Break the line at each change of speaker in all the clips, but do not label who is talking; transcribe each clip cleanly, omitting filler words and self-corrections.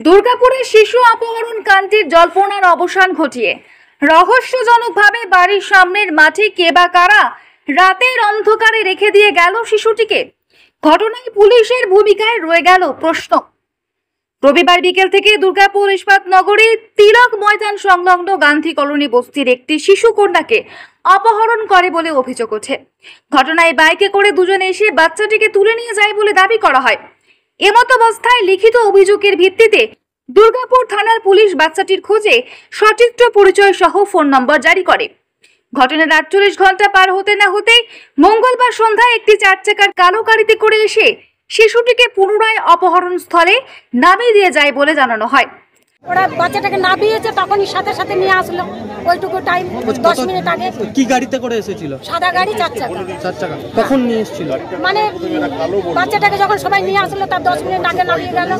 দুর্গাপুরে শিশু অপহরণ কাণ্ডের জল্পনার অবসান ঘটিয়ে রহস্যজনকভাবে বাড়ির সামনের মাঠে কে বা কারা রাতের অন্ধকারে রেখে দিয়ে গেল শিশুটিকে। ঘটনায় পুলিশের ভূমিকায় রয়ে গেল প্রশ্ন। রবিবার বিকেল থেকে দুর্গাপুর ইস্পাত নগরী তিলক ময়দান সংলগ্ন গান্ধী কলোনি বস্তির একটি শিশু কন্যাকে অপহরণ করে বলে অভিযোগ ওঠে। ঘটনায় বাইকে করে দুজনে এসে বাচ্চাটিকে তুলে নিয়ে যায় বলে দাবি করা হয়। এমত অবস্থায় লিখিত অভিযোগের ভিত্তিতে দুর্গাপুর থানার পুলিশ বাচ্চাটির খোঁজে সচিত্র পরিচয় সহ ফোন নম্বর জারি করে। ঘটনার 48 ঘন্টা পার হতে না হতেই মঙ্গলবার সন্ধ্যায় একটি 4 চাকার কালো গাড়িতে করে এসে শিশুটিকে পুনরায় অপহরণ স্থলে নামিয়ে দিয়ে যায় বলে জানানো হয়।
ওরা বাচ্চাটাকে নামিয়েছে, তখনই সাথে সাথে নিয়ে আসলো। ওইটুকু টাইম 10 মিনিট আগে।
কি গাড়িতে করে এসেছিল?
সাদা গাড়ি 4 চাকা।
4 চাকা কখন নিয়ে এসেছিল?
মানে বাচ্চাটাকে যখন সবাই নিয়ে আসলো তার 10 মিনিট আগে নামিয়ে গেল।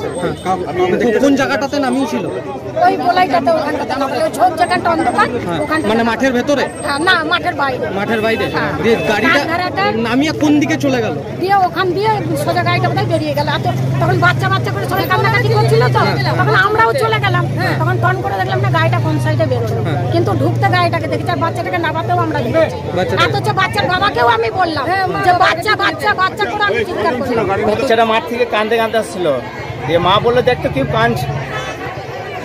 কোন জায়গাটাতে নামিয়েছিল?
ওই বলাইটাতে, ওখানটাতে নামিয়ে, ওই ছোট জায়গাটা অন্ধকার ওখানে।
মানে মাঠের ভেতরে?
না, মাঠের বাইরে।
মাঠের বাইরে। দিয়ে গাড়িটা নামিয়ে কোন দিকে চলে গেল?
দিয়ে ওখান দিয়ে সোজা গাড়িটা কোথায় বেরিয়ে গেল। তখন বাচ্চা করে সবাই কান্নাকাটি করছিল, তো তখন আমরাও চলে গেলাম। তখন ফোন করে দেখলাম না গাড়িটা কোন সাইডে বেরোলো, কিন্তু ঢুকতে গাড়িটাকে দেখেছি। আর বাচ্চাটাকে নামাতেও আমরা দেখেছি। অথচ বাচ্চার বাবাকেও আমি বললাম যে বাচ্চা বাচ্চা বাচ্চা করে আমি চিৎকার করলাম।
বাচ্চাটা মাঠ থেকে কাঁদতে আসছিল, দিয়ে মা বললো দেখতো কেউ কাঁদছে।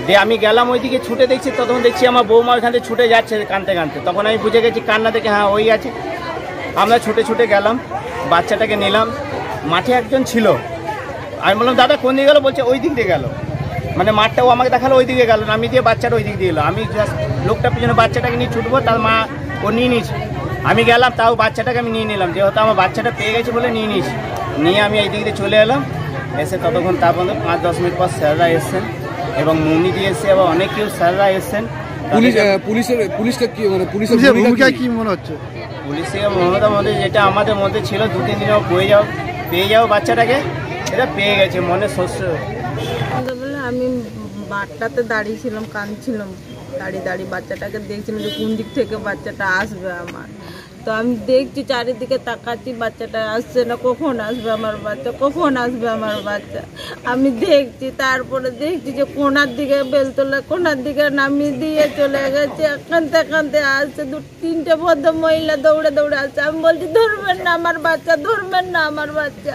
দিয়ে আমি গেলাম ওইদিকে, ছুটে দেখছি, তখন দেখছি আমার বৌমা ওইখান থেকে ছুটে যাচ্ছে কাঁদতে। তখন আমি বুঝে গেছি কান্না দেখে, হ্যাঁ ওই আছে। আমরা ছুটে গেলাম, বাচ্চাটাকে নিলাম। মাঠে একজন ছিল, আমি বললাম দাদা কোন দিকে গেলো? বলছে ওই দিক দিয়ে গেল। মানে মাঠটাও আমাকে দেখালো ওই দিকে গেল, আমি দিয়ে বাচ্চাটা ওই দিক দিয়ে এলো। আমি জাস্ট লোকটার পিছনে বাচ্চাটাকে নিয়ে ছুটবো, তার মা ও নিয়ে নিয়েছে। আমি গেলাম, তাও বাচ্চাটাকে আমি নিয়ে নিলাম, যেহেতু আমার বাচ্চাটা পেয়ে গেছে বলে নিয়ে নিয়েছি। নিয়ে আমি এই দিক দিয়ে চলে এলাম। এসে ততক্ষণ তারপর 5-10 মিনিট পর স্যাররা এসছেন এবং মুনি দিয়ে এসছে, আবার অনেক কেউ স্যাররা এসছেন।
পুলিশের ভূমিকা কি মনে হচ্ছে?
পুলিশের মমতার মধ্যে যেটা আমাদের মধ্যে ছিল, 2-3 দিনেও পেয়ে যাও বাচ্চাটাকে, এটা পেয়ে গেছে মনে শস্য।
আমি বাটটাতে দাঁড়িয়েছিলাম, কাঁদছিলাম, দাঁড়িয়ে বাচ্চাটাকে দেখছিলাম যে কোন দিক থেকে বাচ্চাটা আসবে আমার। তো আমি দেখছি, চারিদিকে তাকাচ্ছি, বাচ্চাটা আসছে না। কখন আসবে আমার বাচ্চা? আমি দেখছি, তারপরে দেখছি যে কোনার দিকে বেলতলা কোনার দিকে নামিয়ে দিয়ে চলে গেছে। কাঁদতে আসছে, 2-3টে ভদ্র মহিলা দৌড়ে আসছে। আমি বলছি ধরবেন না আমার বাচ্চা।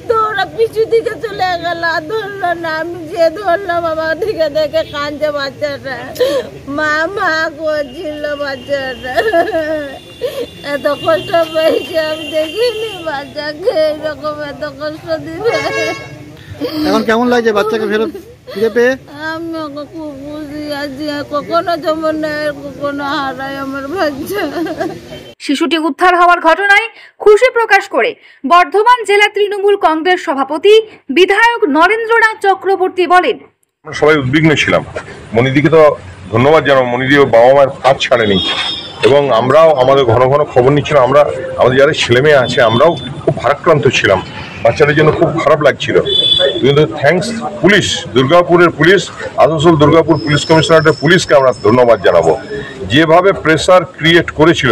তো ওরা পিছু দিকে চলে গেল, আর ধরলো না। আমি যে ধরলাম, আমার দিকে দেখে কাঁদছে বাচ্চাটা, মা করছিল বাচ্চাটা। এত কষ্ট পেয়েছি আমি দেখিনি বাচ্চাকে, এরকম এত কষ্ট দিবে।
এখন কেমন লাগছে বাচ্চাকে ফিরে পেয়ে?
আমি খুব খুশি আছি, কখনো যেমন নেয় কখনো হারাই আমার বাচ্চা।
শিশুটি উদ্ধার হওয়ার ঘটনায় খুশি প্রকাশ করে বর্ধমান জেলা তৃণমূল কংগ্রেস সভাপতি বিধায়ক নরেন্দ্রনাথ চক্রবর্তী বলেন,
সবাই উদ্বিগ্ন ছিলাম। মনিদিকে তো ধন্যবাদ জানাবো, মনিদি বাবা মায়ের হাত ছাড়েনি এবং আমরাও আমাদের ঘন খবর নিচ্ছিলাম। আমাদের যারা ছেলে মেয়ে আছে আমরাও খুব ভারাক্রান্ত ছিলাম, বাচ্চাদের জন্য খুব খারাপ লাগছিল। কিন্তু থ্যাঙ্কস পুলিশ, দুর্গাপুরের পুলিশ, আসানসোল দুর্গাপুর পুলিশ কমিশনারেটের পুলিশকে আমরা ধন্যবাদ জানাবো। যেভাবে প্রেসার ক্রিয়েট করেছিল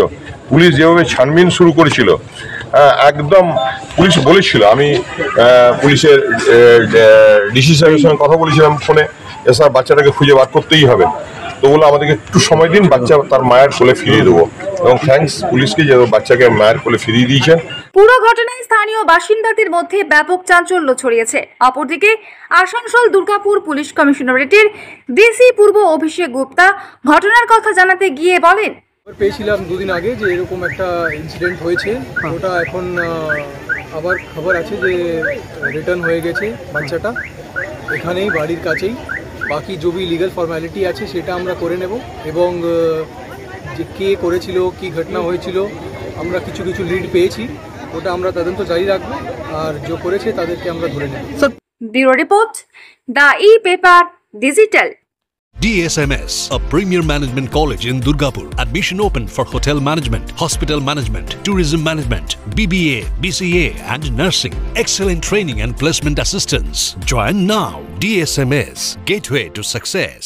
পুলিশ, যেভাবে ছানবিন শুরু করেছিল, একদম পুলিশ বলেছিল, আমি পুলিশের ডিসি সাহেবের সঙ্গে কথা বলেছিলাম ফোনে, স্যার বাচ্চাটাকে খুঁজে বার করতেই হবে। তো বলে আমাদেরকে একটু সময় দিন, বাচ্চা তার মায়ের কোলে ফিরিয়ে দেবো। এবং থ্যাঙ্কস পুলিশকে যে বাচ্চাকে মায়ের কোলে ফিরিয়ে দিয়েছেন।
পুরো ঘটনায় স্থানীয় বাসিন্দাদের মধ্যে ব্যাপক চাঞ্চল্য ছড়িয়েছে। অপরদিকে আসানসোল দুর্গাপুর পুলিশ কমিশনারেটের ডিসি পূর্ব অভিষেক গুপ্তা ঘটনার কথা জানাতে গিয়ে বলেন,
পেয়েছিলাম 2 দিন আগে যে এরকম একটা ইনসিডেন্ট হয়েছে। ওটা এখন আবার খবর আছে যে রিটার্ন হয়ে গেছে বাচ্চাটা, এখানেই বাড়ির কাছেই। বাকি যে লিগাল ফর্মালিটি আছে সেটা আমরা করে নেব এবং যে কে করেছিল, কি ঘটনা হয়েছিল, আমরা কিছু লিড পেয়েছি, ওটা আমরা তদন্ত জারি রাখবো, আর যে করেছে তাদেরকে আমরা ধরে নেব।
Bureau report, the e-paper digital.
DSMS, a premier management college in Durgapur. Admission open for hotel management, hospital management, tourism management, BBA, BCA and nursing. Excellent training and placement assistance. Join now. DSMS, gateway to success.